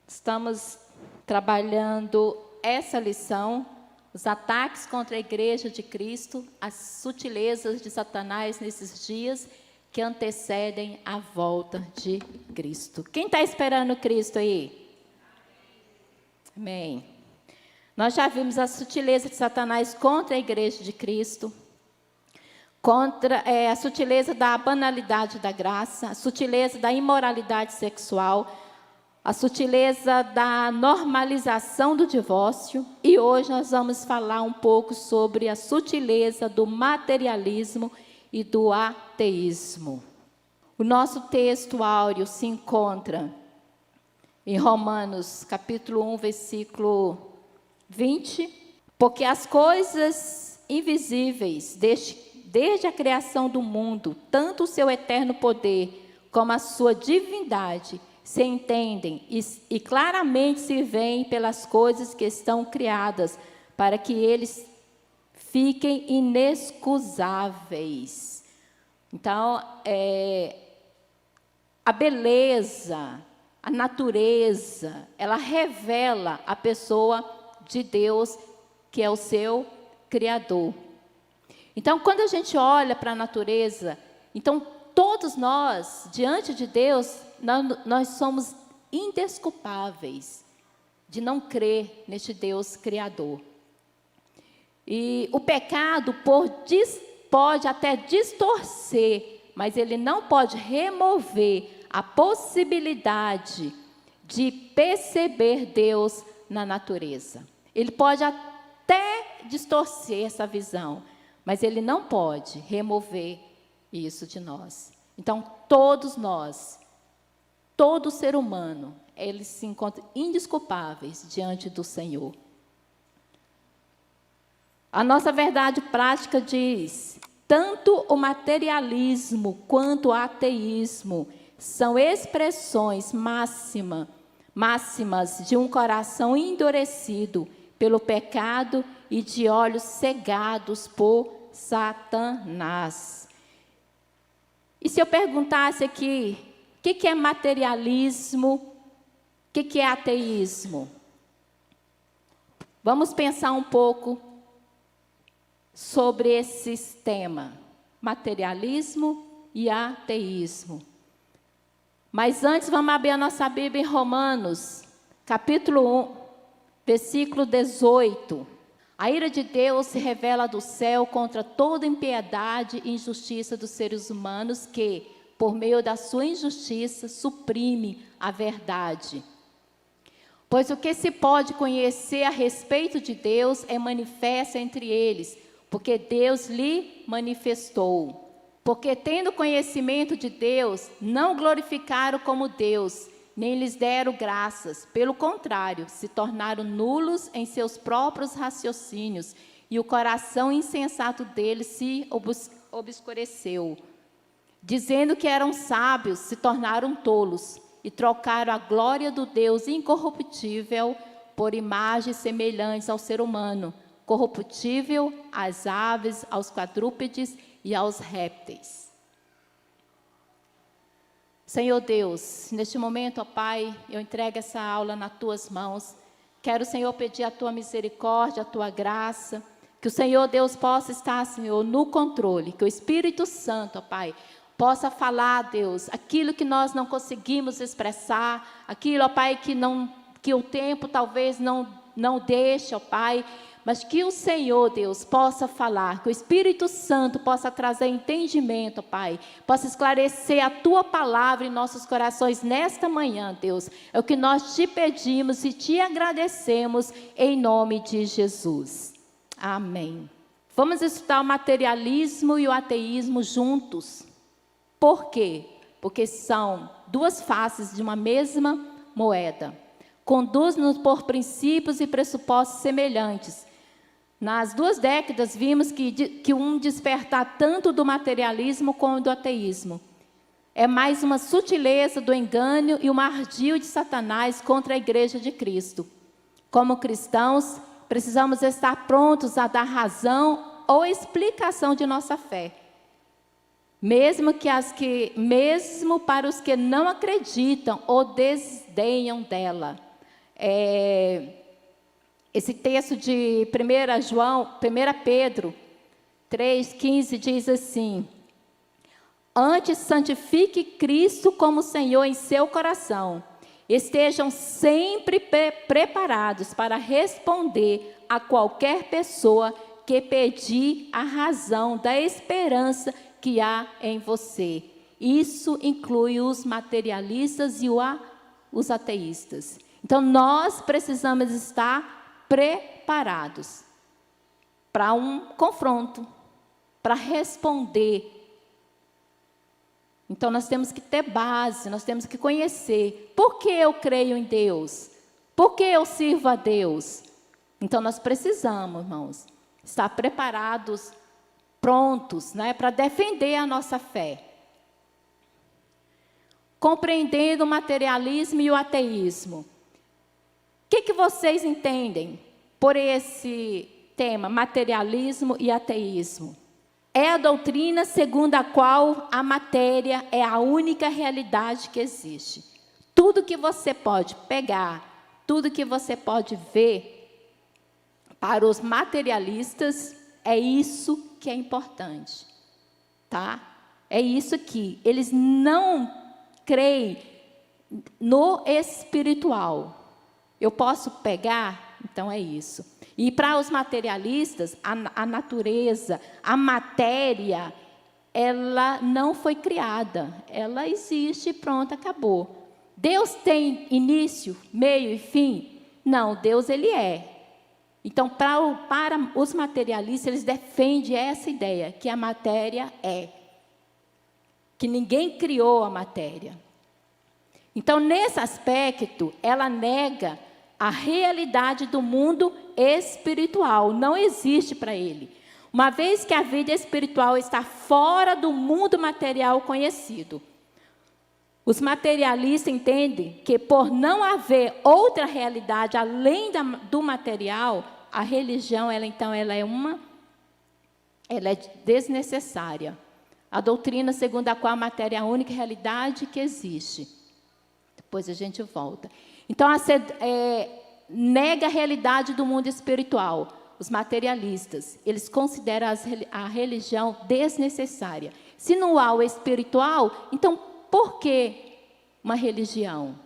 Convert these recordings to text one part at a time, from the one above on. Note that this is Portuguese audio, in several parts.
Estamos trabalhando essa lição, os ataques contra a Igreja de Cristo, as sutilezas de Satanás nesses dias que antecedem a volta de Cristo. Quem está esperando Cristo aí? Amém. Nós já vimos a sutileza de Satanás contra a Igreja de Cristo, contra a sutileza da banalidade da graça, a sutileza da imoralidade sexual, a sutileza da normalização do divórcio, e hoje nós vamos falar um pouco sobre a sutileza do materialismo e do ateísmo. O nosso texto áureo se encontra em Romanos, capítulo 1, versículo 20, porque as coisas invisíveis, desde a criação do mundo, tanto o seu eterno poder como a sua divindade, se entendem e claramente se veem pelas coisas que estão criadas, para que eles fiquem inexcusáveis. Então, a beleza, a natureza, ela revela a pessoa de Deus, que é o seu Criador. Então, quando a gente olha para a natureza, então todos nós, diante de Deus, nós somos indesculpáveis de não crer neste Deus Criador. E o pecado pode até distorcer, mas ele não pode remover a possibilidade de perceber Deus na natureza. Ele pode até distorcer essa visão, mas ele não pode remover isso de nós. Então, todos nós, todo ser humano, eles se encontram indesculpáveis diante do Senhor. A nossa verdade prática diz: tanto o materialismo quanto o ateísmo são expressões máximas de um coração endurecido pelo pecado e de olhos cegados por Satanás. E se eu perguntasse aqui, o que é materialismo? O que é ateísmo? Vamos pensar um pouco sobre esse tema, materialismo e ateísmo. Mas antes, vamos abrir a nossa Bíblia em Romanos, capítulo 1, versículo 18. A ira de Deus se revela do céu contra toda impiedade e injustiça dos seres humanos que, por meio da sua injustiça, suprime a verdade. Pois o que se pode conhecer a respeito de Deus é manifesto entre eles, porque Deus lhe manifestou. Porque, tendo conhecimento de Deus, não glorificaram como Deus, nem lhes deram graças. Pelo contrário, se tornaram nulos em seus próprios raciocínios, e o coração insensato deles se obscureceu. Dizendo que eram sábios, se tornaram tolos, e trocaram a glória do Deus incorruptível por imagens semelhantes ao ser humano, corruptível, às aves, aos quadrúpedes e aos répteis. Senhor Deus, neste momento, ó Pai, eu entrego essa aula nas Tuas mãos. Quero, Senhor, pedir a Tua misericórdia, a Tua graça, que o Senhor Deus possa estar, Senhor, no controle, que o Espírito Santo, ó Pai, possa falar, Deus, aquilo que nós não conseguimos expressar, aquilo, ó Pai, que o tempo talvez não deixe, ó Pai, mas que o Senhor, Deus, possa falar, que o Espírito Santo possa trazer entendimento, Pai, possa esclarecer a Tua palavra em nossos corações nesta manhã, Deus. É o que nós te pedimos e te agradecemos em nome de Jesus. Amém. Vamos estudar o materialismo e o ateísmo juntos. Por quê? Porque são duas faces de uma mesma moeda. Conduz-nos por princípios e pressupostos semelhantes. Nas 2 décadas, vimos que um despertar tanto do materialismo como do ateísmo. É mais uma sutileza do engano e um ardil de Satanás contra a Igreja de Cristo. Como cristãos, precisamos estar prontos a dar razão ou explicação de nossa fé. Mesmo para os que não acreditam ou desdenham dela. Esse texto de 1 Pedro 3,15 diz assim: antes santifique Cristo como Senhor em seu coração. Estejam sempre preparados para responder a qualquer pessoa que pedir a razão da esperança que há em você. Isso inclui os materialistas e os ateístas. Então, nós precisamos estar preparados para um confronto, para responder. Então, nós temos que ter base, nós temos que conhecer. Por que eu creio em Deus? Por que eu sirvo a Deus? Então, nós precisamos, irmãos, estar preparados, prontos, né, para defender a nossa fé. Compreendendo o materialismo e o ateísmo. O que vocês entendem por esse tema, materialismo e ateísmo? É a doutrina segundo a qual a matéria é a única realidade que existe. Tudo que você pode pegar, tudo que você pode ver, para os materialistas, é isso que é importante. Tá? É isso aqui. Eles não creem no espiritual. Eu posso pegar? Então é isso. E para os materialistas, a natureza, a matéria, ela não foi criada. Ela existe e pronto, acabou. Deus tem início, meio e fim? Não, Deus ele é. Então, para os materialistas, eles defendem essa ideia, que a matéria é. Que ninguém criou a matéria. Então, nesse aspecto, ela nega a realidade do mundo espiritual. Não existe para ele. Uma vez que a vida espiritual está fora do mundo material conhecido. Os materialistas entendem que, por não haver outra realidade além do material, a religião, ela é desnecessária. A doutrina segundo a qual a matéria é a única realidade que existe. Depois a gente volta. Então, nega a realidade do mundo espiritual. Os materialistas, eles consideram a religião desnecessária. Se não há o espiritual, então por que uma religião?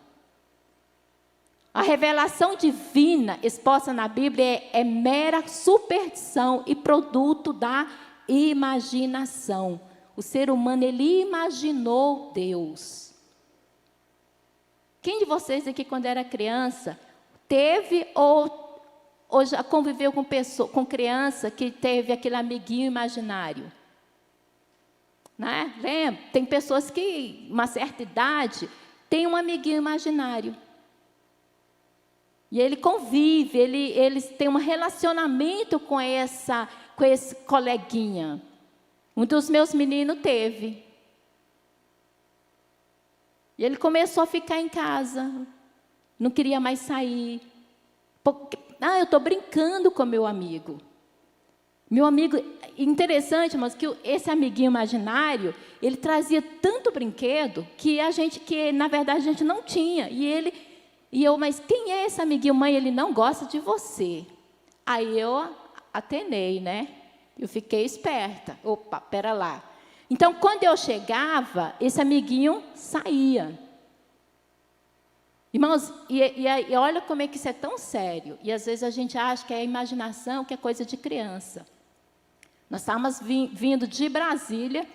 A revelação divina exposta na Bíblia é mera superstição e produto da imaginação. O ser humano, ele imaginou Deus. Quem de vocês aqui, quando era criança, teve ou já conviveu com criança que teve aquele amiguinho imaginário? Né? Lembra? Tem pessoas que, uma certa idade, tem um amiguinho imaginário. E ele convive, eles têm um relacionamento com esse coleguinha. Um dos meus meninos teve. E ele começou a ficar em casa, não queria mais sair. Eu estou brincando com meu amigo. Meu amigo, interessante, mas que esse amiguinho imaginário, ele trazia tanto brinquedo que na verdade a gente não tinha. Mas quem é esse amiguinho? Mãe, ele não gosta de você. Aí eu atenei, né? Eu fiquei esperta. Opa, pera lá. Então, quando eu chegava, esse amiguinho saía. Irmãos, e olha como é que isso é tão sério. E às vezes a gente acha que é imaginação, que é coisa de criança. Nós estávamos vindo de Brasília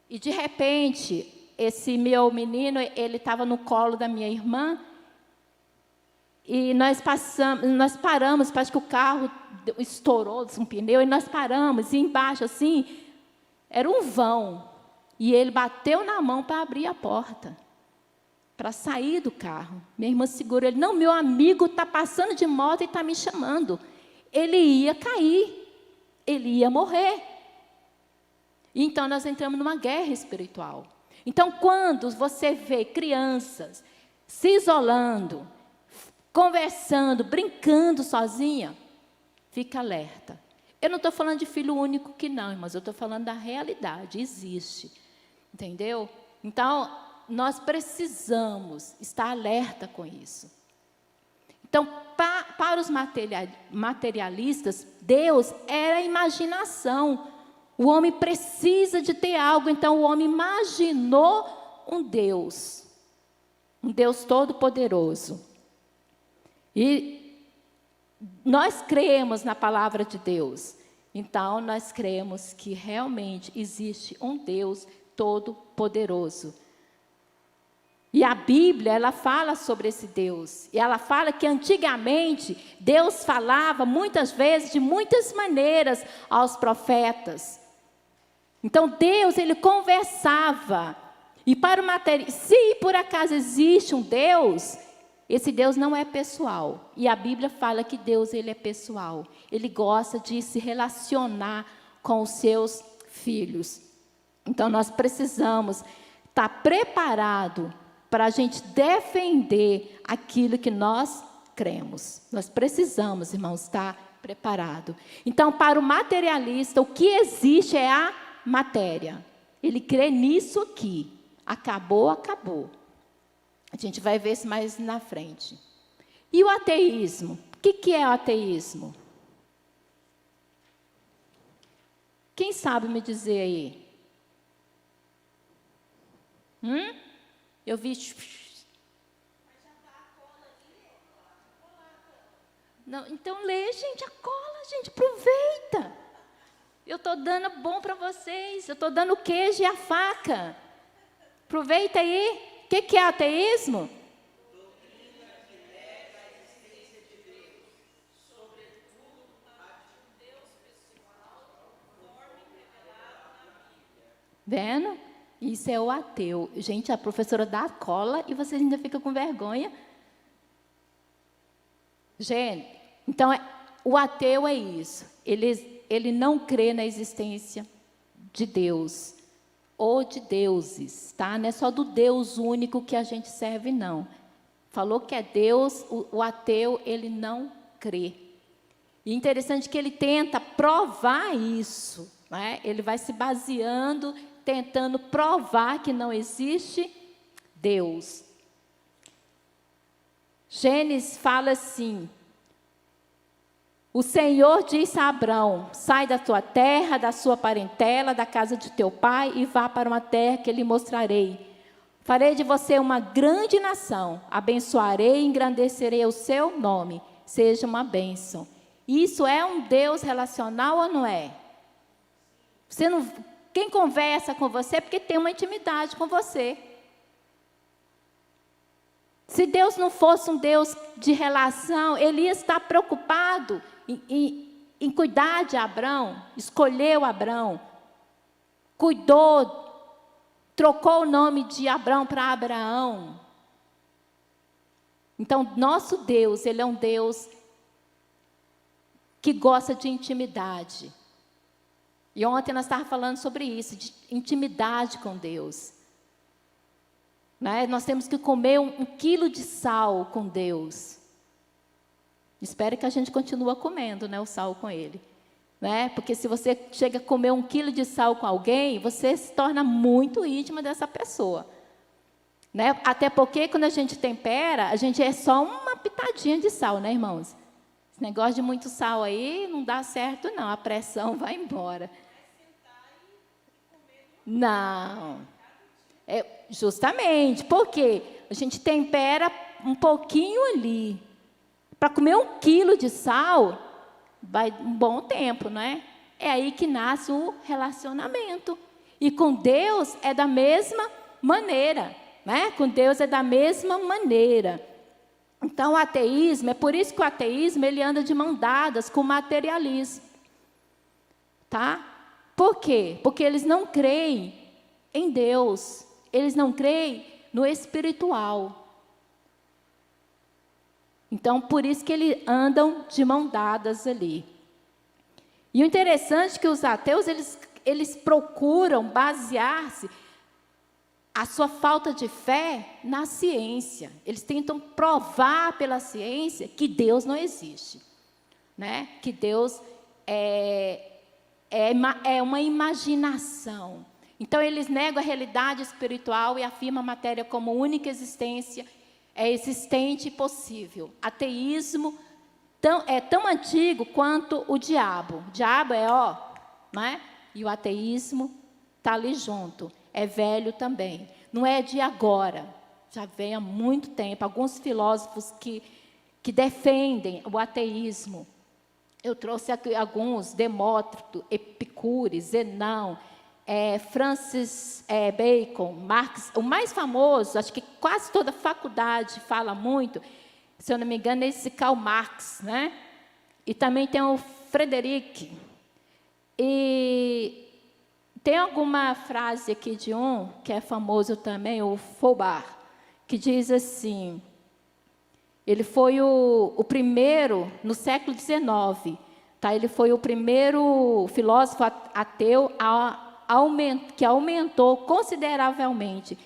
e, de repente, esse meu menino, ele estava no colo da minha irmã e nós paramos, parece que o carro estourou um pneu e nós paramos e embaixo, assim, era um vão. E ele bateu na mão para abrir a porta, para sair do carro. Minha irmã segurou ele. Não, meu amigo está passando de moto e está me chamando. Ele ia cair. Ele ia morrer. E então, nós entramos numa guerra espiritual. Então, quando você vê crianças se isolando, conversando, brincando sozinha, fica alerta. Eu não estou falando de filho único que não, mas eu estou falando da realidade, existe. Entendeu? Então, nós precisamos estar alerta com isso. Então, para os materialistas, Deus era a imaginação. O homem precisa de ter algo, então o homem imaginou um Deus todo-poderoso. E nós cremos na palavra de Deus, então nós cremos que realmente existe um Deus todo-poderoso. E a Bíblia, ela fala sobre esse Deus. E ela fala que antigamente Deus falava muitas vezes, de muitas maneiras, aos profetas. Então Deus, ele conversava. E para o material, se por acaso existe um Deus, esse Deus não é pessoal. E a Bíblia fala que Deus, ele é pessoal. Ele gosta de se relacionar com os seus filhos. Então nós precisamos estar preparados para a gente defender aquilo que nós cremos. Nós precisamos, irmãos, estar preparados. Então, para o materialista, o que existe é a matéria. Ele crê nisso aqui. Acabou, acabou. A gente vai ver isso mais na frente. E o ateísmo? O que é o ateísmo? Quem sabe me dizer aí? Eu vi. Não, então lê, gente, a cola, gente, aproveita. Eu estou dando bom para vocês, eu estou dando o queijo e a faca. Aproveita aí. O que é ateísmo? Doutrina que nega a existência de Deus, sobretudo a de um Deus pessoal, conforme revelado na Bíblia. Vendo? Isso é o ateu. Gente, a professora dá cola e vocês ainda ficam com vergonha. Gente, então o ateu é isso. Ele não crê na existência de Deus ou de deuses, tá? Não é só do Deus único que a gente serve, não. Falou que é Deus, o ateu, ele não crê. E interessante que ele tenta provar isso, né? Ele vai se baseando, tentando provar que não existe Deus. Gênesis fala assim: o Senhor disse a Abrão: sai da tua terra, da sua parentela, da casa de teu pai e vá para uma terra que lhe mostrarei. Farei de você uma grande nação, abençoarei e engrandecerei o seu nome, seja uma bênção. Isso é um Deus relacional ou não é? Quem conversa com você é porque tem uma intimidade com você. Se Deus não fosse um Deus de relação, ele ia estar preocupado em cuidar de Abrão, escolheu Abrão, cuidou, trocou o nome de Abrão para Abraão. Então, nosso Deus, ele é um Deus que gosta de intimidade. E ontem nós estávamos falando sobre isso, de intimidade com Deus. Né? Nós temos que comer um quilo de sal com Deus. Espero que a gente continue comendo, né, o sal com Ele. Né? Porque se você chega a comer 1 quilo de sal com alguém, você se torna muito íntima dessa pessoa. Né? Até porque quando a gente tempera, a gente é só uma pitadinha de sal, né, irmãos? Esse negócio de muito sal aí não dá certo, não. A pressão vai embora. Não. Justamente, porque a gente tempera um pouquinho ali. Para comer 1 quilo de sal, vai um bom tempo, não é? É aí que nasce o relacionamento. E com Deus é da mesma maneira, né? Com Deus é da mesma maneira. Então, o ateísmo, é por isso que o ateísmo, ele anda de mão dadas com o materialismo. Tá? Por quê? Porque eles não creem em Deus. Eles não creem no espiritual. Então, por isso que eles andam de mão dadas ali. E o interessante é que os ateus, eles procuram basear-se a sua falta de fé na ciência. Eles tentam provar pela ciência que Deus não existe. Né? Que Deus é uma imaginação. Então, eles negam a realidade espiritual e afirmam a matéria como única existência. é existente e possível. Ateísmo é tão antigo quanto o diabo. O diabo é né? E o ateísmo está ali junto. É velho também. Não é de agora. Já vem há muito tempo. Alguns filósofos que defendem o ateísmo. Eu trouxe aqui alguns: Demócrito, Epicúrio, Zenão, Francis Bacon, Marx. O mais famoso, acho que quase toda faculdade fala muito, se eu não me engano, é esse Karl Marx, né? E também tem o Frederic. E tem alguma frase aqui de um, que é famoso também, o Feuerbach, que diz assim: ele foi o primeiro, no século XIX, tá? Ele foi o primeiro filósofo ateu que aumentou consideravelmente.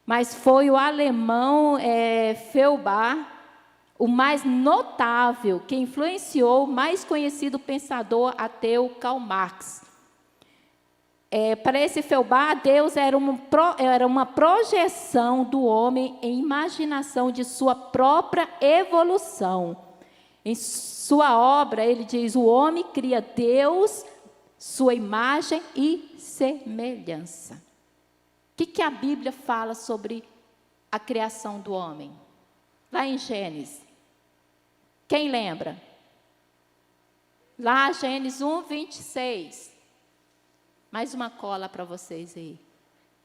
Mas foi o alemão Feuerbach, o mais notável, que influenciou o mais conhecido pensador ateu Karl Marx. Para esse Feuerbach, Deus era uma projeção do homem em imaginação de sua própria evolução. Em sua obra, ele diz: o homem cria Deus, sua imagem e semelhança. O que a Bíblia fala sobre a criação do homem? Lá em Gênesis. Quem lembra? Lá, Gênesis 1:26. Mais uma cola para vocês aí.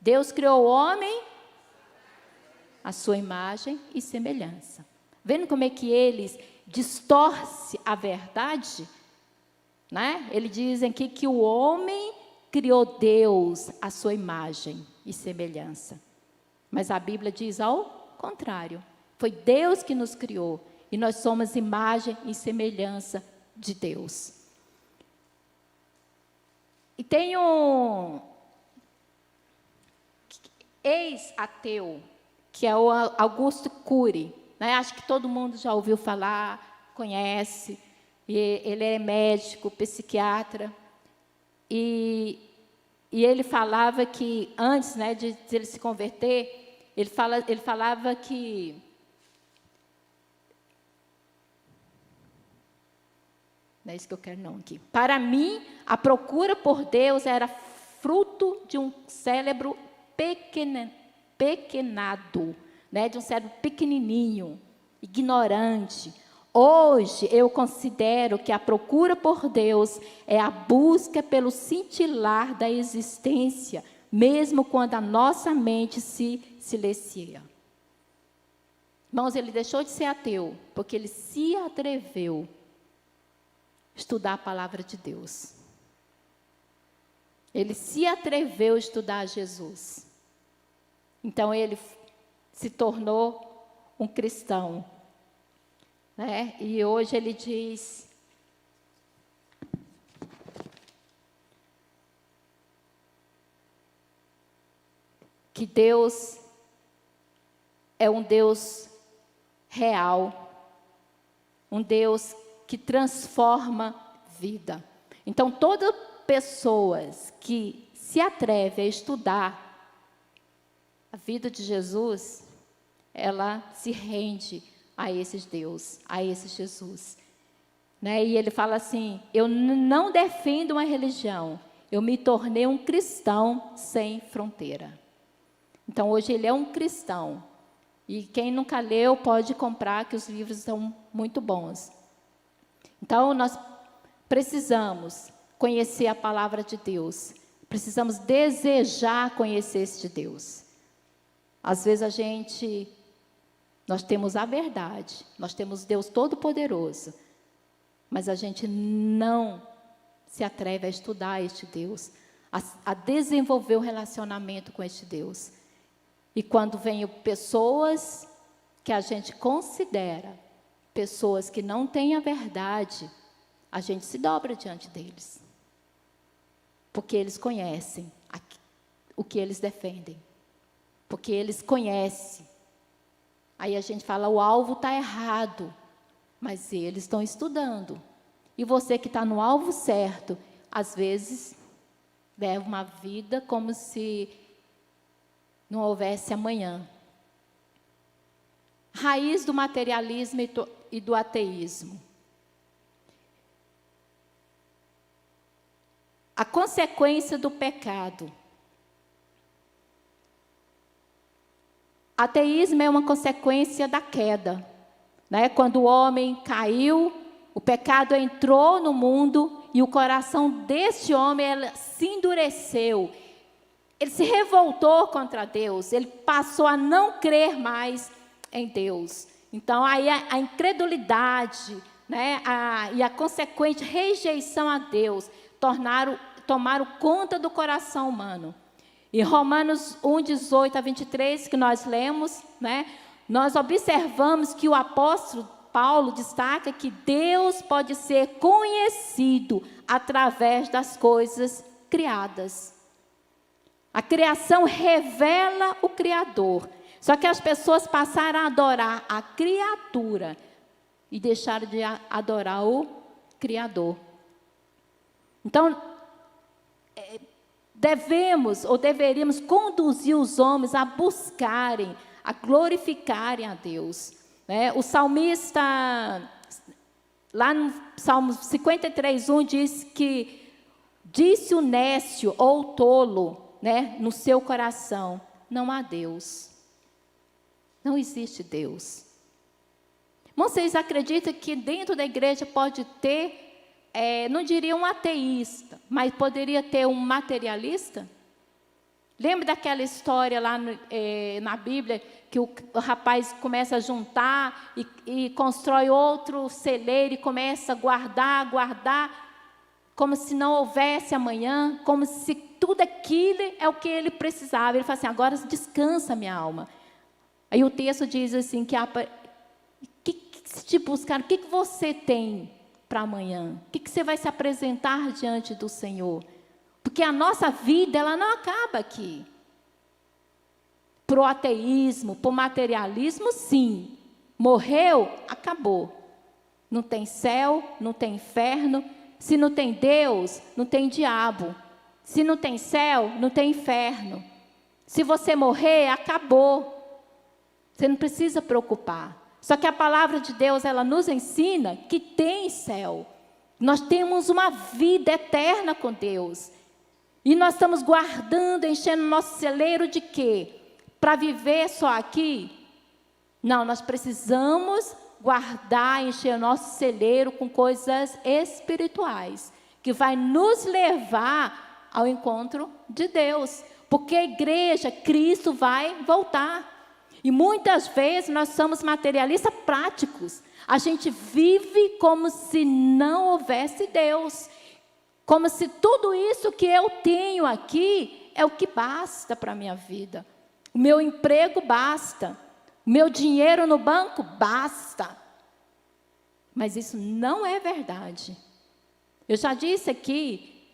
Deus criou o homem à sua imagem e semelhança. Vendo como é que eles distorcem a verdade? Né? Eles dizem aqui que o homem criou Deus à sua imagem e semelhança. Mas a Bíblia diz ao contrário. Foi Deus que nos criou. E nós somos imagem e semelhança de Deus. E tem um ex-ateu, que é o Augusto Cury, né? Acho que todo mundo já ouviu falar, conhece. E ele é médico, psiquiatra. E ele falava que, antes, né, de ele se converter, ele falava que não é isso que eu quero, não, aqui. Para mim, a procura por Deus era fruto de um cérebro pequenado, né? De um cérebro pequenininho, ignorante. Hoje, eu considero que a procura por Deus é a busca pelo cintilar da existência, mesmo quando a nossa mente se silencia. Irmãos, ele deixou de ser ateu, porque ele se atreveu estudar a palavra de Deus. Ele se atreveu a estudar Jesus. Então, ele se tornou um cristão. Né? E hoje ele diz que Deus é um Deus real, um Deus que transforma vida. Então, todas pessoas que se atrevem a estudar a vida de Jesus, ela se rende a esse Deus, a esse Jesus. Né? E ele fala assim: eu não defendo uma religião, eu me tornei um cristão sem fronteira. Então, hoje ele é um cristão. E quem nunca leu pode comprar, que os livros são muito bons. Então, nós precisamos conhecer a palavra de Deus. Precisamos desejar conhecer este Deus. Às vezes nós temos a verdade, nós temos Deus Todo-Poderoso, mas a gente não se atreve a estudar este Deus, a desenvolver um relacionamento com este Deus. E quando vêm pessoas que a gente considera pessoas que não têm a verdade, a gente se dobra diante deles. Porque eles conhecem o que eles defendem. Porque eles conhecem. Aí a gente fala: o alvo está errado. Mas eles estão estudando. E você que está no alvo certo, às vezes, leva uma vida como se não houvesse amanhã. raiz do materialismo e do ateísmo. A consequência do pecado. Ateísmo é uma consequência da queda, né? Quando o homem caiu, o pecado entrou no mundo e o coração deste homem se endureceu. Ele se revoltou contra Deus, ele passou a não crer mais em Deus. Então, aí a incredulidade, né, e a consequente rejeição a Deus tomaram conta do coração humano. Em Romanos 1, 18 a 23, que nós lemos, né, nós observamos que o apóstolo Paulo destaca que Deus pode ser conhecido através das coisas criadas. A criação revela o Criador. Só que as pessoas passaram a adorar a criatura e deixaram de adorar o Criador. Então, deveríamos conduzir os homens a buscarem, a glorificarem a Deus. Né? O salmista, lá no Salmo 53, 1, diz que disse o nécio ou o tolo, né, no seu coração, não há Deus. Não existe Deus. Vocês acreditam que dentro da igreja pode ter, não diria um ateísta, mas poderia ter um materialista? Lembra daquela história lá na Bíblia, que o rapaz começa a juntar e constrói outro celeiro e começa a guardar, como se não houvesse amanhã, como se tudo aquilo é o que ele precisava. Ele fala assim, agora descansa minha alma. Aí o texto diz assim, se te buscar, o que você tem para amanhã? O que você vai se apresentar diante do Senhor? Porque a nossa vida, ela não acaba aqui. Para o ateísmo, para o materialismo, sim. Morreu, acabou. Não tem céu, não tem inferno. Se não tem Deus, não tem diabo. Se não tem céu, não tem inferno. Se você morrer, acabou. Você não precisa preocupar. Só que a palavra de Deus, ela nos ensina que tem céu. Nós temos uma vida eterna com Deus. E nós estamos guardando, enchendo o nosso celeiro de quê? Para viver só aqui? Não, nós precisamos guardar, encher o nosso celeiro com coisas espirituais, que vai nos levar ao encontro de Deus. Porque a igreja, Cristo vai voltar. E muitas vezes nós somos materialistas práticos. A gente vive como se não houvesse Deus. Como se tudo isso que eu tenho aqui é o que basta para a minha vida. O meu emprego basta. O meu dinheiro no banco basta. Mas isso não é verdade. Eu já disse aqui,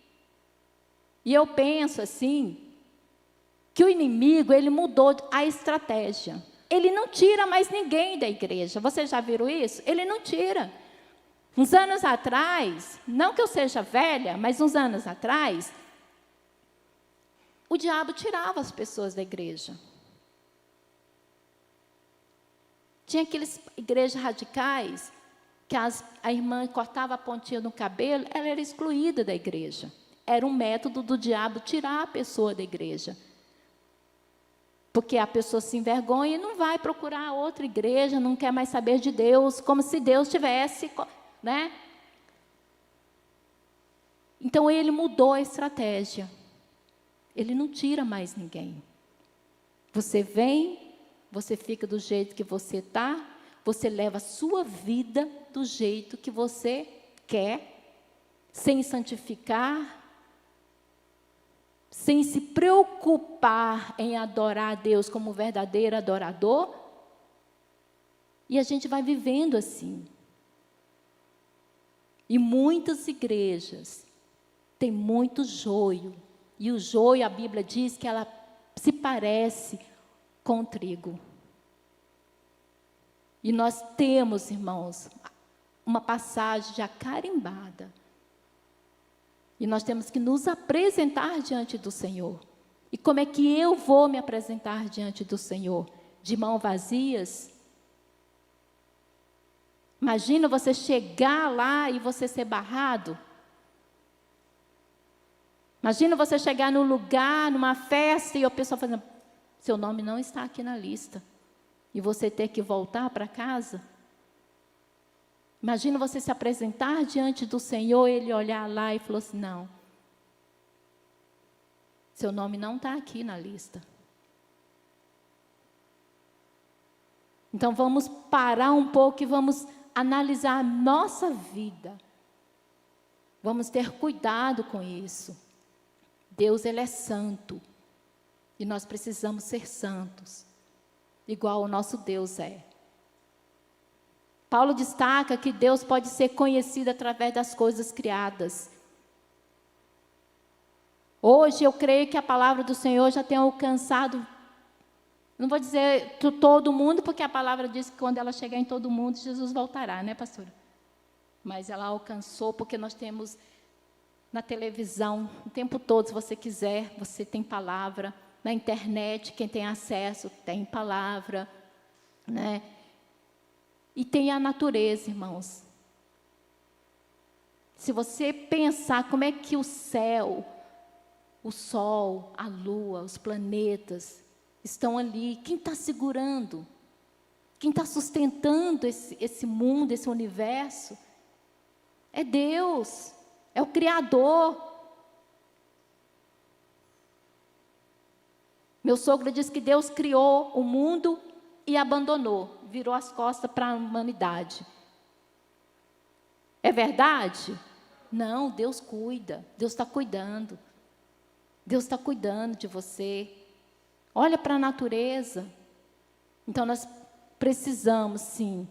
e eu penso assim, que o inimigo, ele mudou a estratégia. Ele não tira mais ninguém da igreja. Vocês já viram isso? Ele não tira. Uns anos atrás, não que eu seja velha, mas uns anos atrás, o diabo tirava as pessoas da igreja. Tinha aqueles igrejas radicais, que a irmã cortava a pontinha no cabelo, ela era excluída da igreja. Era um método do diabo tirar a pessoa da igreja. Porque a pessoa se envergonha e não vai procurar outra igreja, não quer mais saber de Deus, como se Deus tivesse, né? Então, ele mudou a estratégia. Ele não tira mais ninguém. Você vem, você fica do jeito que você está, você leva a sua vida do jeito que você quer, sem santificar, sem se preocupar em adorar a Deus como verdadeiro adorador. E a gente vai vivendo assim. E muitas igrejas têm muito joio. E o joio, a Bíblia diz que ela se parece com o trigo. E nós temos, irmãos, uma passagem já carimbada. E nós temos que nos apresentar diante do Senhor. E como é que eu vou me apresentar diante do Senhor? De mãos vazias? Imagina você chegar lá e você ser barrado. Imagina você chegar num lugar, numa festa, e o pessoal falando, seu nome não está aqui na lista. E você ter que voltar para casa. Imagina você se apresentar diante do Senhor, Ele olhar lá e falar assim, não. Seu nome não está aqui na lista. Então vamos parar um pouco e vamos analisar a nossa vida. Vamos ter cuidado com isso. Deus, Ele é santo. E nós precisamos ser santos. Igual o nosso Deus é. Paulo destaca que Deus pode ser conhecido através das coisas criadas. Hoje eu creio que a palavra do Senhor já tem alcançado, não vou dizer todo mundo, porque a palavra diz que quando ela chegar em todo mundo, Jesus voltará, né, pastora? Mas ela alcançou, porque nós temos na televisão, o tempo todo, se você quiser, você tem palavra. Na internet, quem tem acesso, tem palavra, né? E tem a natureza, irmãos. Se você pensar como é que o céu, o sol, a lua, os planetas estão ali, quem está segurando? Quem está sustentando esse mundo, esse universo? É Deus, é o Criador. Meu sogro diz que Deus criou o mundo e abandonou, virou as costas para a humanidade. É verdade? Não, Deus cuida, Deus está cuidando. Deus está cuidando de você. Olha para a natureza. Então, nós precisamos, sim.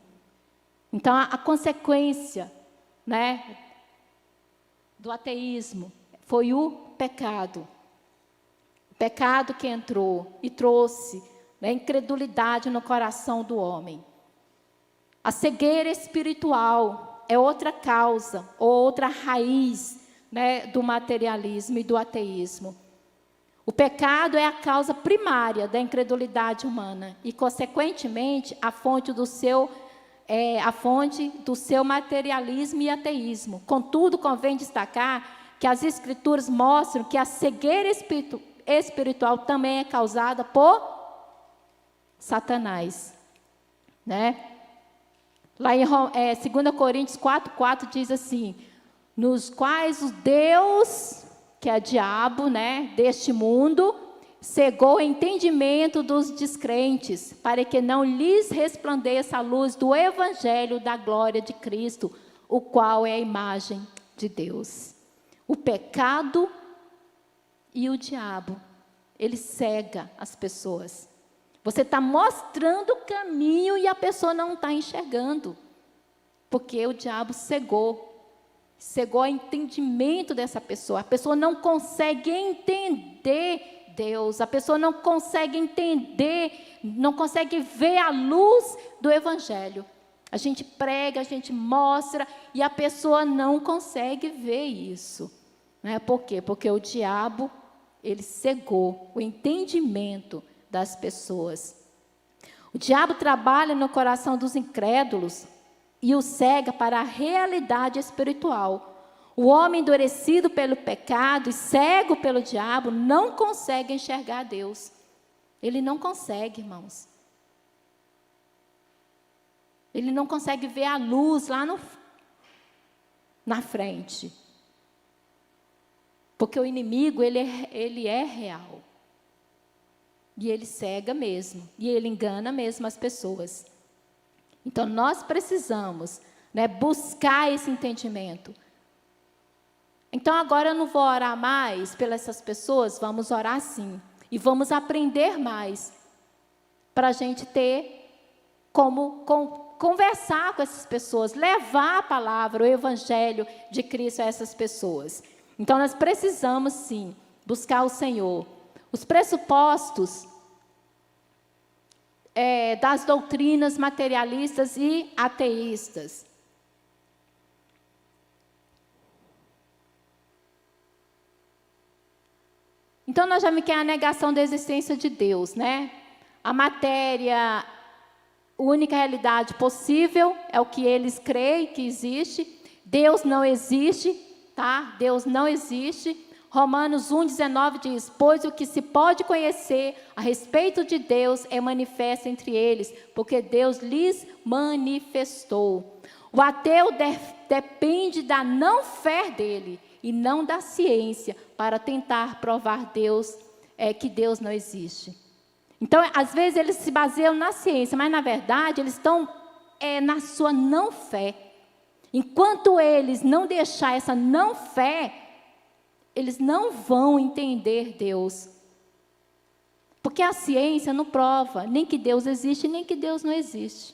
Então, a consequência, né, do ateísmo foi o pecado. O pecado que entrou e trouxe, né, incredulidade no coração do homem. A cegueira espiritual é outra causa, outra raiz, né, do materialismo e do ateísmo. O pecado é a causa primária da incredulidade humana e, consequentemente, a fonte do seu materialismo e ateísmo. Contudo, convém destacar que as Escrituras mostram que a cegueira espiritual também é causada por Satanás, né? Lá em 2 Coríntios 4:4 diz assim, nos quais o Deus, que é diabo, né, deste mundo, cegou o entendimento dos descrentes, para que não lhes resplandeça a luz do evangelho da glória de Cristo, o qual é a imagem de Deus. O pecado e o diabo, ele cega as pessoas. Você está mostrando o caminho e a pessoa não está enxergando, porque o diabo cegou o entendimento dessa pessoa. A pessoa não consegue entender Deus, a pessoa não consegue entender, não consegue ver a luz do evangelho. A gente prega, a gente mostra, e a pessoa não consegue ver isso. Né? Por quê? Porque o diabo, ele cegou o entendimento das pessoas. O diabo trabalha no coração dos incrédulos e o cega para a realidade espiritual. O homem endurecido pelo pecado e cego pelo diabo não consegue enxergar Deus. Ele não consegue, irmãos. Ele não consegue ver a luz lá na frente. Porque o inimigo, ele é real. E ele cega mesmo. E ele engana mesmo as pessoas. Então, nós precisamos, né, buscar esse entendimento. Então, agora eu não vou orar mais pelas essas pessoas, vamos orar sim. E vamos aprender mais, para a gente ter como conversar com essas pessoas, levar a palavra, o evangelho de Cristo a essas pessoas. Então, nós precisamos sim, buscar o Senhor. Os pressupostos das doutrinas materialistas e ateístas. Então, nós já vimos que é a negação da existência de Deus, né? A matéria, única realidade possível é o que eles creem que existe. Deus não existe, tá? Deus não existe. Romanos 1,19 diz: pois o que se pode conhecer a respeito de Deus é manifesto entre eles, porque Deus lhes manifestou. O ateu depende da não fé dele e não da ciência para tentar provar que Deus não existe. Então, às vezes, eles se baseiam na ciência, mas, na verdade, eles estão na sua não fé. Enquanto eles não deixarem essa não fé, eles não vão entender Deus. Porque a ciência não prova nem que Deus existe, nem que Deus não existe.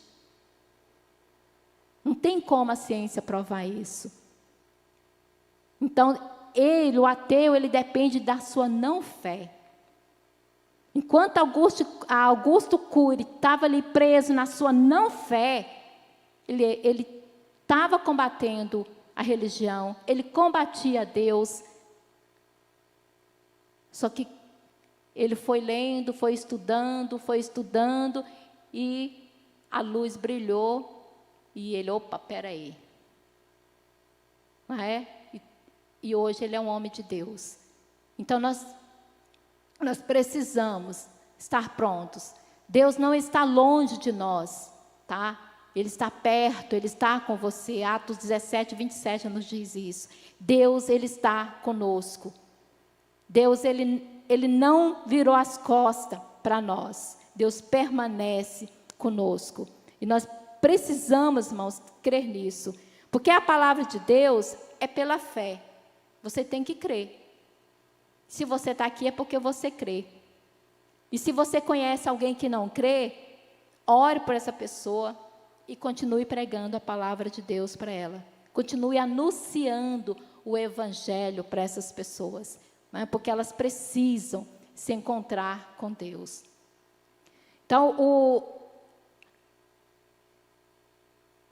Não tem como a ciência provar isso. Então, o ateu, ele depende da sua não fé. Enquanto Augusto Cury estava ali preso na sua não fé, ele estava combatendo a religião, ele combatia Deus. Só que ele foi lendo, foi estudando, e a luz brilhou, e ele, opa, peraí. Não é? E hoje ele é um homem de Deus. Então, nós precisamos estar prontos. Deus não está longe de nós, tá? Ele está perto, Ele está com você. Atos 17, 27 nos diz isso. Deus, Ele está conosco. Deus, Ele não virou as costas para nós. Deus permanece conosco. E nós precisamos, irmãos, crer nisso. Porque a palavra de Deus é pela fé. Você tem que crer. Se você está aqui é porque você crê. E se você conhece alguém que não crê, ore por essa pessoa e continue pregando a palavra de Deus para ela. Continue anunciando o evangelho para essas pessoas, né? Porque elas precisam se encontrar com Deus. Então,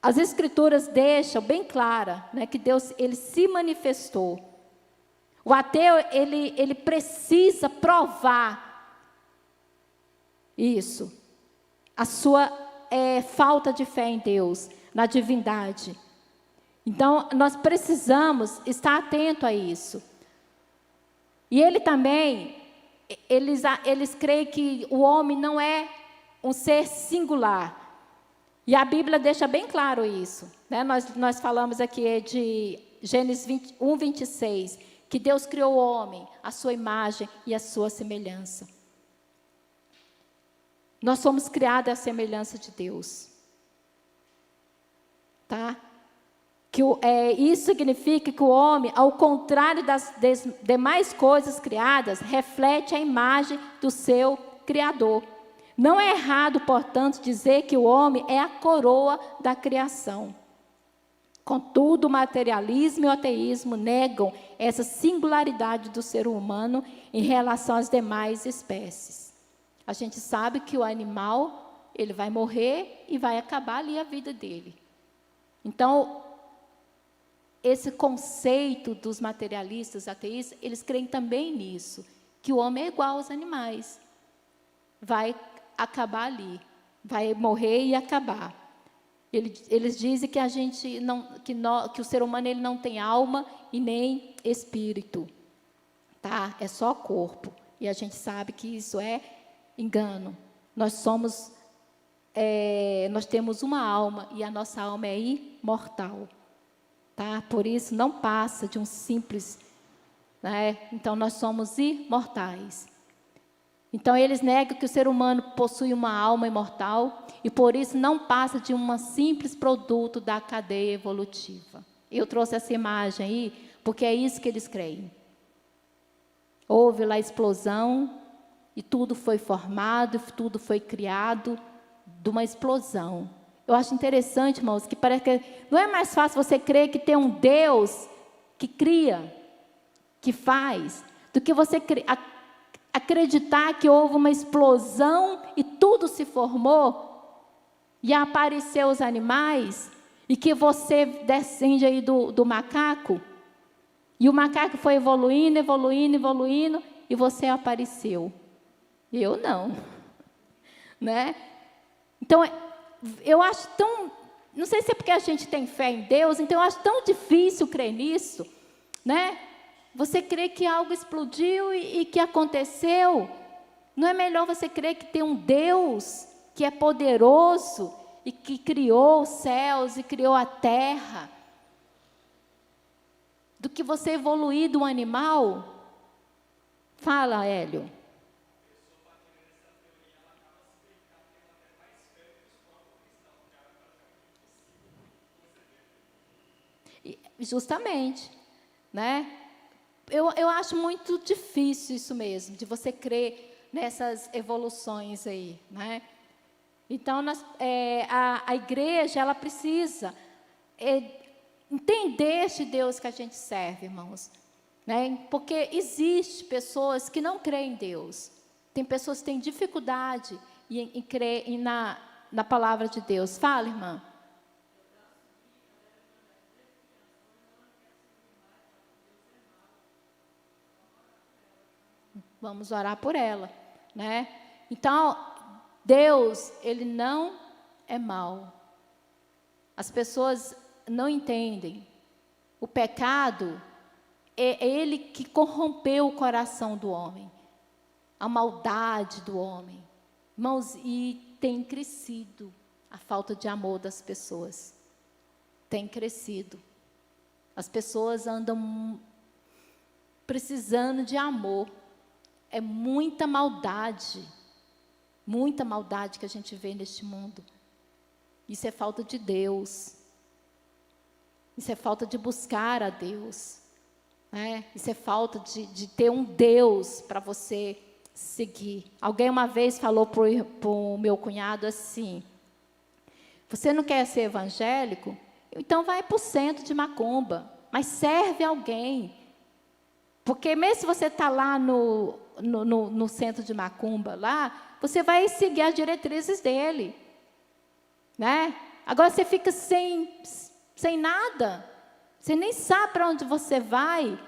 as Escrituras deixam bem clara, né, que Deus, Ele se manifestou. O ateu, ele precisa provar isso, a sua falta de fé em Deus, na divindade. Então, nós precisamos estar atento a isso. E ele também, eles creem que o homem não é um ser singular. E a Bíblia deixa bem claro isso, né? Nós falamos aqui de Gênesis 1, 26, que Deus criou o homem, a sua imagem e a sua semelhança. Nós somos criados à semelhança de Deus. Tá? Isso significa que o homem, ao contrário das demais coisas criadas, reflete a imagem do seu Criador. Não é errado, portanto, dizer que o homem é a coroa da criação. Contudo, o materialismo e o ateísmo negam essa singularidade do ser humano em relação às demais espécies. A gente sabe que o animal, ele vai morrer e vai acabar ali a vida dele. Então, esse conceito dos materialistas, ateístas, eles creem também nisso, que o homem é igual aos animais. Vai acabar ali, vai morrer e acabar. Eles dizem que que o ser humano ele não tem alma e nem espírito, tá? É só corpo. E a gente sabe que isso é engano. Nós temos uma alma e a nossa alma é imortal, tá? Por isso não passa de um simples, né? Então nós somos imortais. Então, eles negam que o ser humano possui uma alma imortal e, por isso, não passa de um simples produto da cadeia evolutiva. Eu trouxe essa imagem aí, porque é isso que eles creem. Houve lá a explosão e tudo foi formado, tudo foi criado de uma explosão. Eu acho interessante, irmãos, que parece que não é mais fácil você crer que tem um Deus que cria, que faz, do que você acreditar que houve uma explosão e tudo se formou e apareceu os animais e que você descende aí do macaco e o macaco foi evoluindo e você apareceu. Eu não, né? Então eu acho tão, não sei se é porque a gente tem fé em Deus, então eu acho tão difícil crer nisso, né? Você crê que algo explodiu e que aconteceu. Não é melhor você crer que tem um Deus que é poderoso e que criou os céus e criou a terra, do que você evoluir de um animal? Fala, Hélio. Justamente, né? Eu acho muito difícil isso mesmo, de você crer nessas evoluções aí, né? Então, a igreja, ela precisa entender este Deus que a gente serve, irmãos, né? Porque existe pessoas que não creem em Deus. Tem pessoas que têm dificuldade em crer na palavra de Deus. Fala, irmã. Vamos orar por ela, né? Então, Deus, Ele não é mau. As pessoas não entendem. O pecado é ele que corrompeu o coração do homem. A maldade do homem. Irmãos, e tem crescido a falta de amor das pessoas. Tem crescido. As pessoas andam precisando de amor. É muita maldade que a gente vê neste mundo. Isso é falta de Deus. Isso é falta de buscar a Deus. Né? Isso é falta de ter um Deus para você seguir. Alguém uma vez falou para o meu cunhado assim: você não quer ser evangélico? Então vai para o centro de macumba, mas serve alguém. Porque mesmo se você está lá no centro de macumba, lá, você vai seguir as diretrizes dele. Né? Agora você fica sem nada. Você nem sabe para onde você vai.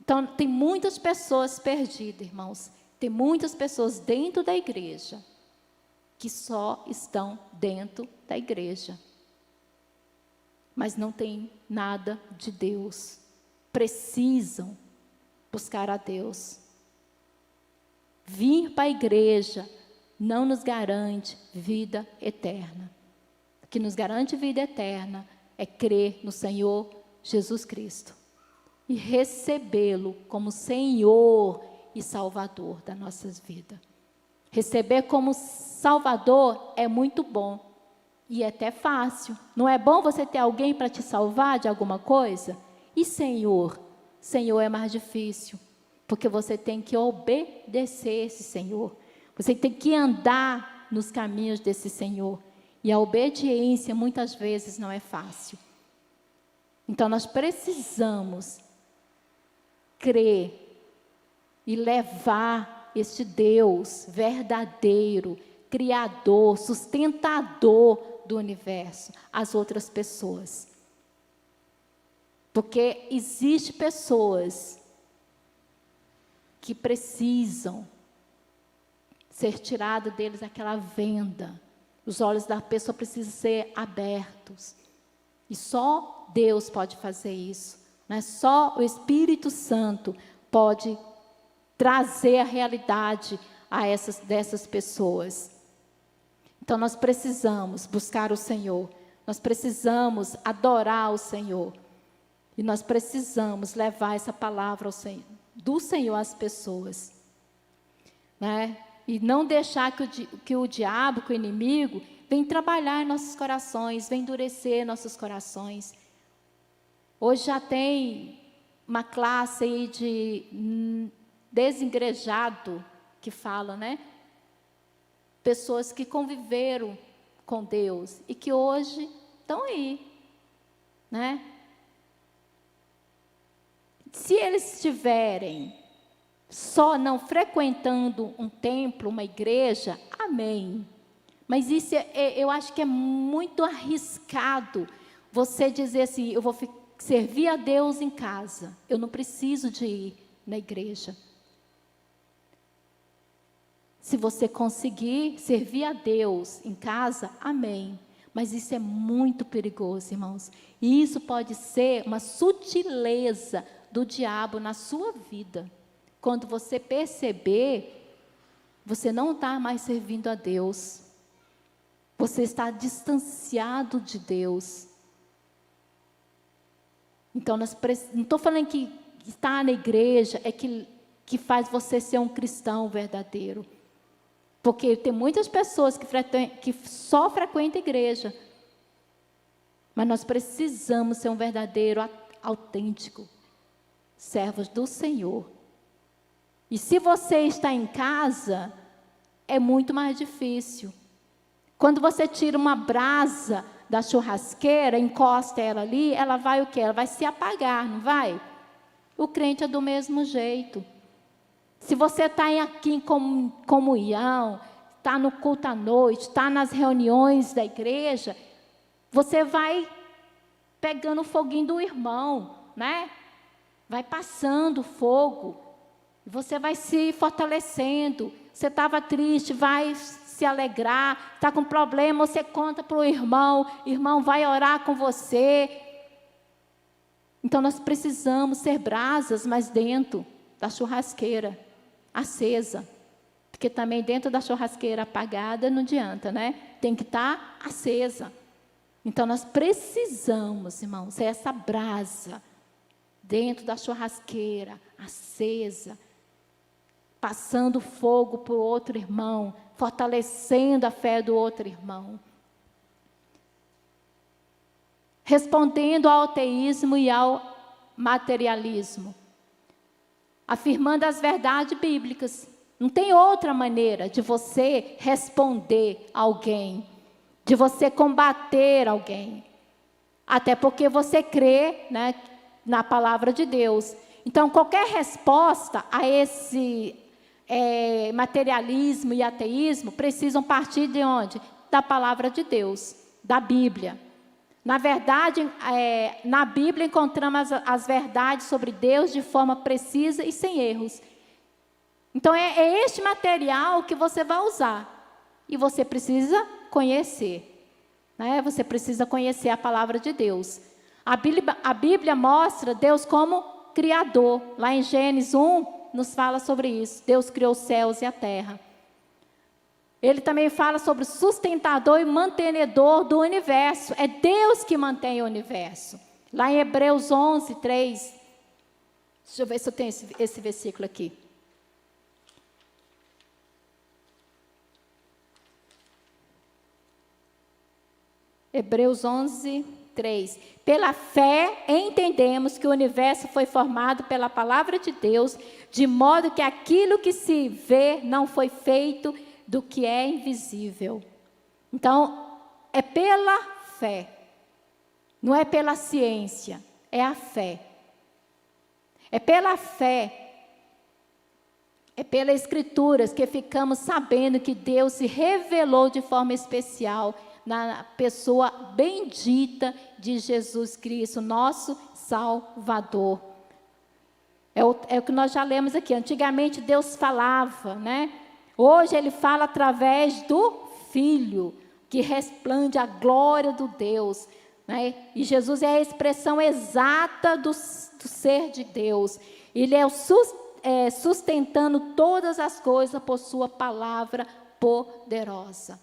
Então, tem muitas pessoas perdidas, irmãos. Tem muitas pessoas dentro da igreja que só estão dentro da igreja. Mas não tem nada de Deus. Precisam buscar a Deus. Vir para a igreja não nos garante vida eterna. O que nos garante vida eterna é crer no Senhor Jesus Cristo e recebê-lo como Senhor e Salvador das nossas vidas. Receber como Salvador é muito bom e é até fácil. Não é bom você ter alguém para te salvar de alguma coisa? E Senhor? Senhor é mais difícil, porque você tem que obedecer esse Senhor. Você tem que andar nos caminhos desse Senhor. E a obediência muitas vezes não é fácil. Então nós precisamos crer e levar este Deus verdadeiro, criador, sustentador do universo às outras pessoas. Porque existem pessoas que precisam ser tirada deles aquela venda. Os olhos da pessoa precisam ser abertos. E só Deus pode fazer isso. Né? Só o Espírito Santo pode trazer a realidade dessas pessoas. Então nós precisamos buscar o Senhor. Nós precisamos adorar o Senhor. E nós precisamos levar essa palavra do Senhor às pessoas. Né? E não deixar que o diabo, que o inimigo, venha trabalhar em nossos corações, venha endurecer nossos corações. Hoje já tem uma classe aí de desengrejado, que fala, né? Pessoas que conviveram com Deus e que hoje estão aí, né? Se eles estiverem só não frequentando um templo, uma igreja, amém. Mas isso eu acho que é muito arriscado você dizer assim: eu vou servir a Deus em casa, eu não preciso de ir na igreja. Se você conseguir servir a Deus em casa, amém. Mas isso é muito perigoso, irmãos. E isso pode ser uma sutileza do diabo na sua vida. Quando você perceber, você não está mais servindo a Deus. Você está distanciado de Deus. Então, não estou falando que estar na igreja é que faz você ser um cristão verdadeiro. Porque tem muitas pessoas que só frequentam a igreja. Mas nós precisamos ser um verdadeiro, autêntico, servos do Senhor. E se você está em casa, é muito mais difícil. Quando você tira uma brasa da churrasqueira, encosta ela ali, ela vai o quê? Ela vai se apagar, não vai? O crente é do mesmo jeito. Se você está aqui em comunhão, está no culto à noite, está nas reuniões da igreja, você vai pegando o foguinho do irmão, né? Vai passando fogo. Você vai se fortalecendo. Você estava triste, vai se alegrar. Está com problema, você conta para o irmão vai orar com você. Então, nós precisamos ser brasas, mas dentro da churrasqueira, acesa. Porque também dentro da churrasqueira apagada não adianta, né? Tem que estar acesa. Então, nós precisamos, irmãos, ser essa brasa dentro da churrasqueira, acesa, passando fogo para o outro irmão, fortalecendo a fé do outro irmão. Respondendo ao ateísmo e ao materialismo. Afirmando as verdades bíblicas. Não tem outra maneira de você responder a alguém, de você combater alguém. Até porque você crê, né, na palavra de Deus. Então, qualquer resposta a esse materialismo e ateísmo precisam partir de onde? Da palavra de Deus, da Bíblia. Na verdade, na Bíblia encontramos as verdades sobre Deus de forma precisa e sem erros. Então, é este material que você vai usar. E você precisa conhecer. Né? Você precisa conhecer a palavra de Deus. A Bíblia mostra Deus como Criador. Lá em Gênesis 1, nos fala sobre isso. Deus criou os céus e a terra. Ele também fala sobre sustentador e mantenedor do universo. É Deus que mantém o universo. Lá em Hebreus 11, 3. Deixa eu ver se eu tenho esse versículo aqui. Hebreus 11, 3. Pela fé entendemos que o universo foi formado pela palavra de Deus, de modo que aquilo que se vê não foi feito do que é invisível. Então, é pela fé. Não é pela ciência, é a fé. É pela fé. É pelas Escrituras que ficamos sabendo que Deus se revelou de forma especial na pessoa bendita de Jesus Cristo, nosso Salvador. É o que nós já lemos aqui. Antigamente Deus falava, né? Hoje Ele fala através do Filho, que resplende a glória do Deus. Né? E Jesus é a expressão exata do ser de Deus. Ele é sustentando todas as coisas por sua palavra poderosa.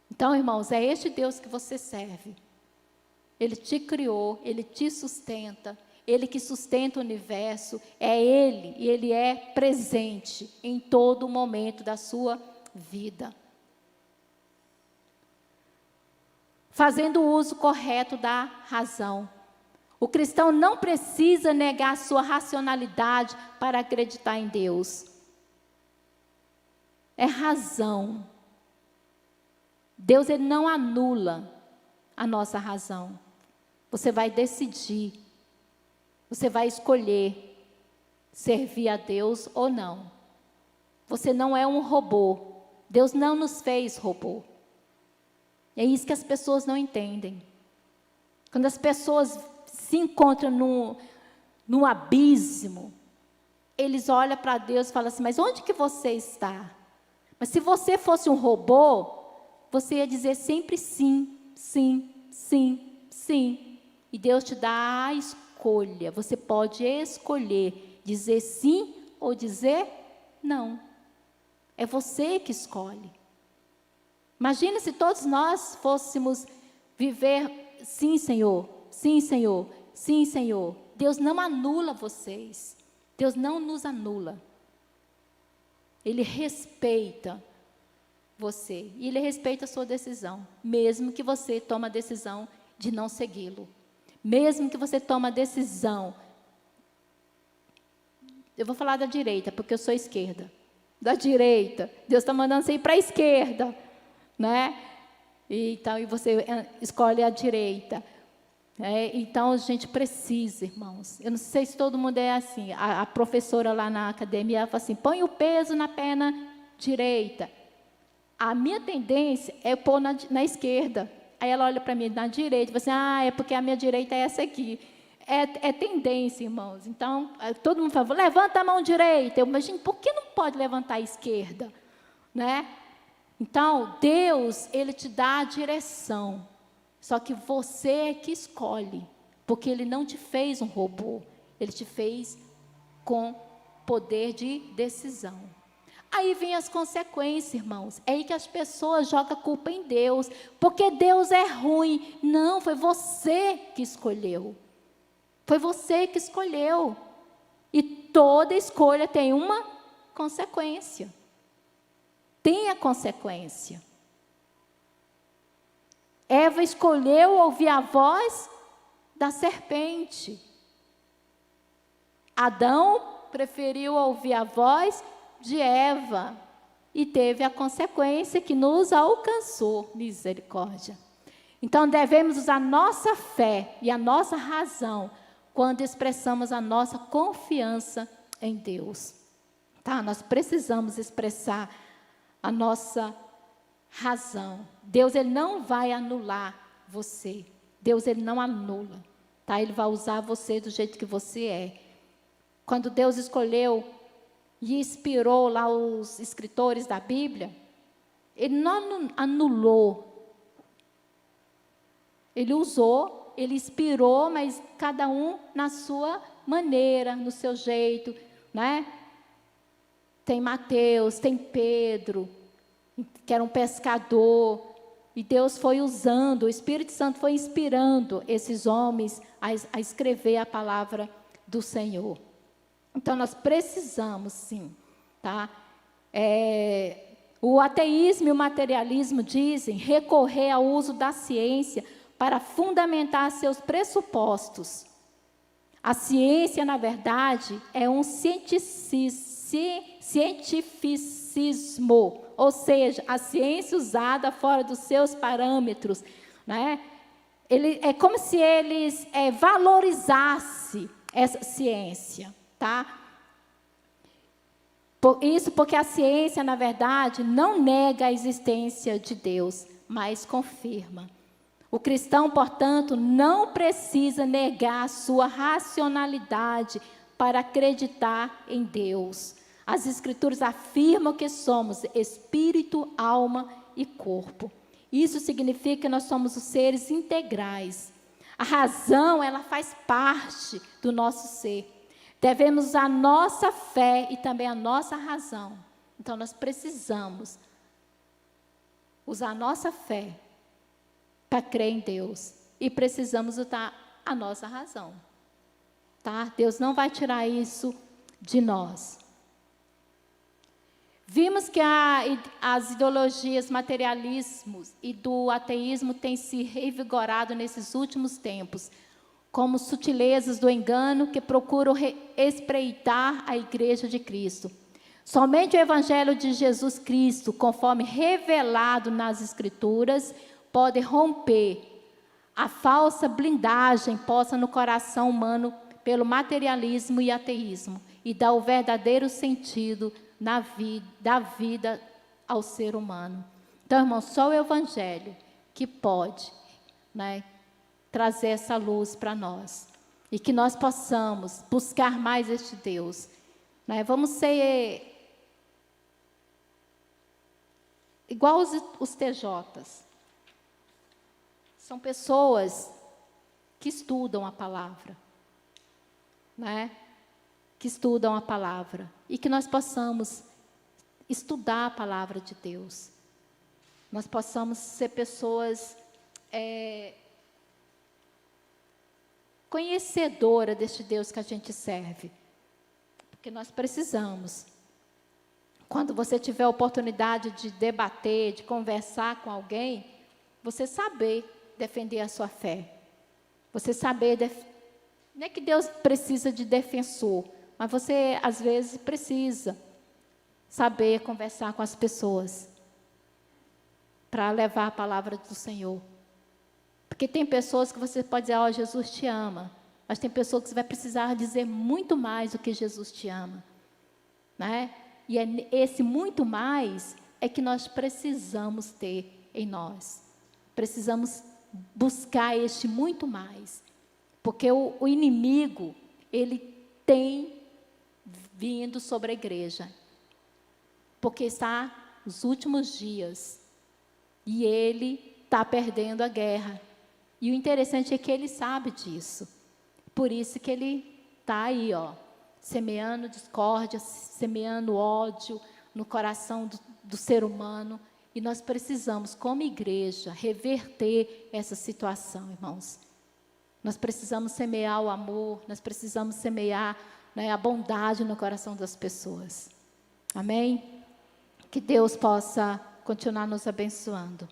Então, irmãos, é este Deus que você serve. Ele te criou, Ele te sustenta, Ele que sustenta o universo, é Ele, e Ele é presente em todo momento da sua vida. Fazendo o uso correto da razão. O cristão não precisa negar sua racionalidade para acreditar em Deus. É razão. Deus, Ele não anula a nossa razão. Você vai decidir. Você vai escolher servir a Deus ou não. Você não é um robô. Deus não nos fez robô. É isso que as pessoas não entendem. Quando as pessoas se encontram num abismo, eles olham para Deus e falam assim, mas onde que você está? Mas se você fosse um robô, você ia dizer sempre sim, sim, sim, sim. E Deus te dá a escolha. Você pode escolher dizer sim ou dizer não. É você que escolhe. Imagina se todos nós fôssemos viver sim, Senhor, sim, Senhor, sim, Senhor. Deus não anula vocês. Deus não nos anula. Ele respeita você. E Ele respeita a sua decisão. Mesmo que você tome a decisão de não segui-lo. Mesmo que você tome a decisão. Eu vou falar da direita, porque eu sou esquerda. Da direita. Deus está mandando você ir para a esquerda. Né? E você escolhe a direita. Então, a gente precisa, irmãos. Eu não sei se todo mundo é assim. A professora lá na academia, ela fala assim, põe o peso na perna direita. A minha tendência é pôr na esquerda. Aí ela olha para mim na direita e fala assim, é porque a minha direita é essa aqui. É tendência, irmãos. Então, todo mundo fala, levanta a mão direita. Eu imagino, por que não pode levantar a esquerda? Né? Então, Deus, Ele te dá a direção. Só que você é que escolhe. Porque Ele não te fez um robô. Ele te fez com poder de decisão. Aí vem as consequências, irmãos. É aí que as pessoas jogam a culpa em Deus. Porque Deus é ruim. Não, foi você que escolheu. Foi você que escolheu. E toda escolha tem uma consequência. Tem a consequência. Eva escolheu ouvir a voz da serpente. Adão preferiu ouvir a voz de Eva. E teve a consequência que nos alcançou. Misericórdia. Então, devemos usar a nossa fé e a nossa razão quando expressamos a nossa confiança em Deus. Tá? Nós precisamos expressar a nossa razão. Deus, Ele não vai anular você. Deus, Ele não anula. Tá? Ele vai usar você do jeito que você é. Quando Deus escolheu e inspirou lá os escritores da Bíblia, Ele não anulou. Ele usou, Ele inspirou, mas cada um na sua maneira, no seu jeito, né? Tem Mateus, tem Pedro, que era um pescador, e Deus foi usando, o Espírito Santo foi inspirando esses homens a escrever a palavra do Senhor. Então, nós precisamos, sim, tá? O ateísmo e o materialismo dizem recorrer ao uso da ciência para fundamentar seus pressupostos. A ciência, na verdade, é um cientificismo, ou seja, a ciência usada fora dos seus parâmetros, né? É como se eles valorizassem essa ciência, tá? Isso porque a ciência, na verdade, não nega a existência de Deus, mas confirma. O cristão, portanto, não precisa negar a sua racionalidade para acreditar em Deus. As Escrituras afirmam que somos espírito, alma e corpo. Isso significa que nós somos os seres integrais. A razão, ela faz parte do nosso ser. Devemos usar a nossa fé e também a nossa razão. Então, nós precisamos usar a nossa fé para crer em Deus. E precisamos usar a nossa razão. Tá? Deus não vai tirar isso de nós. Vimos que as ideologias materialismos e do ateísmo têm se revigorado nesses últimos tempos, como sutilezas do engano que procuram espreitar a Igreja de Cristo. Somente o Evangelho de Jesus Cristo, conforme revelado nas Escrituras, pode romper a falsa blindagem posta no coração humano pelo materialismo e ateísmo e dar o verdadeiro sentido da vida ao ser humano. Então, irmão, só o Evangelho que pode, né, trazer essa luz para nós. E que nós possamos buscar mais este Deus. né? Vamos ser igual os TJs. São pessoas que estudam a palavra, né? Que estudam a palavra. E que nós possamos estudar a palavra de Deus. Nós possamos ser pessoas conhecedoras deste Deus que a gente serve. Porque nós precisamos. Quando você tiver a oportunidade de debater, de conversar com alguém, você saber defender a sua fé. Você saber, não é que Deus precisa de defensor, mas você, às vezes, precisa saber conversar com as pessoas para levar a palavra do Senhor. Porque tem pessoas que você pode dizer, Jesus te ama, mas tem pessoas que você vai precisar dizer muito mais do que Jesus te ama, né? E esse muito mais é que nós precisamos ter em nós. Precisamos buscar este muito mais. Porque o inimigo, ele tem vindo sobre a igreja. Porque está nos últimos dias. E ele está perdendo a guerra. E o interessante é que ele sabe disso. Por isso que ele está aí, semeando discórdia, semeando ódio no coração do ser humano. E nós precisamos, como igreja, reverter essa situação, irmãos. Nós precisamos semear o amor, nós precisamos semear, né, a bondade no coração das pessoas. Amém? Que Deus possa continuar nos abençoando.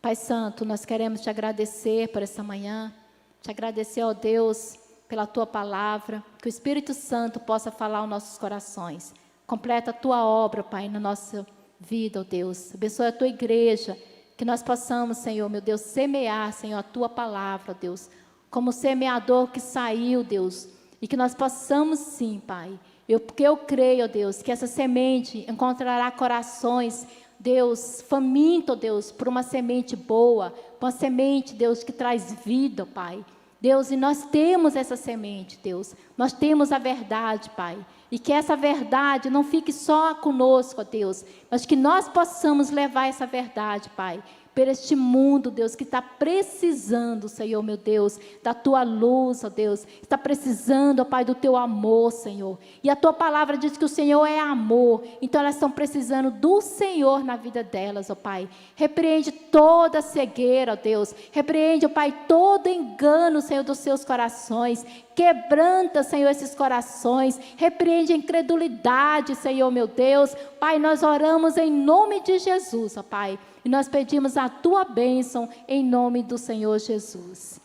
Pai Santo, nós queremos te agradecer por essa manhã, te agradecer, ó Deus, pela tua palavra, que o Espírito Santo possa falar aos nossos corações. Completa a tua obra, Pai, na nossa vida, ó Deus. Abençoe a tua igreja, que nós possamos, Senhor, meu Deus, semear, Senhor, a tua palavra, ó Deus, como semeador que saiu, Deus, e que nós possamos sim, Pai, porque eu creio, ó Deus, que essa semente encontrará corações, Deus, faminto, ó Deus, por uma semente boa, uma semente, Deus, que traz vida, Pai. Deus, e nós temos essa semente, Deus, nós temos a verdade, Pai, e que essa verdade não fique só conosco, ó Deus, mas que nós possamos levar essa verdade, Pai, por este mundo, Deus, que está precisando, Senhor, meu Deus, da tua luz, ó Deus, está precisando, ó Pai, do teu amor, Senhor, e a tua palavra diz que o Senhor é amor, então elas estão precisando do Senhor na vida delas, ó Pai. Repreende toda cegueira, ó Deus, repreende, ó Pai, todo engano, Senhor, dos seus corações, quebranta, Senhor, esses corações, repreende a incredulidade, Senhor, meu Deus. Pai, nós oramos em nome de Jesus, ó Pai, e nós pedimos a tua bênção em nome do Senhor Jesus.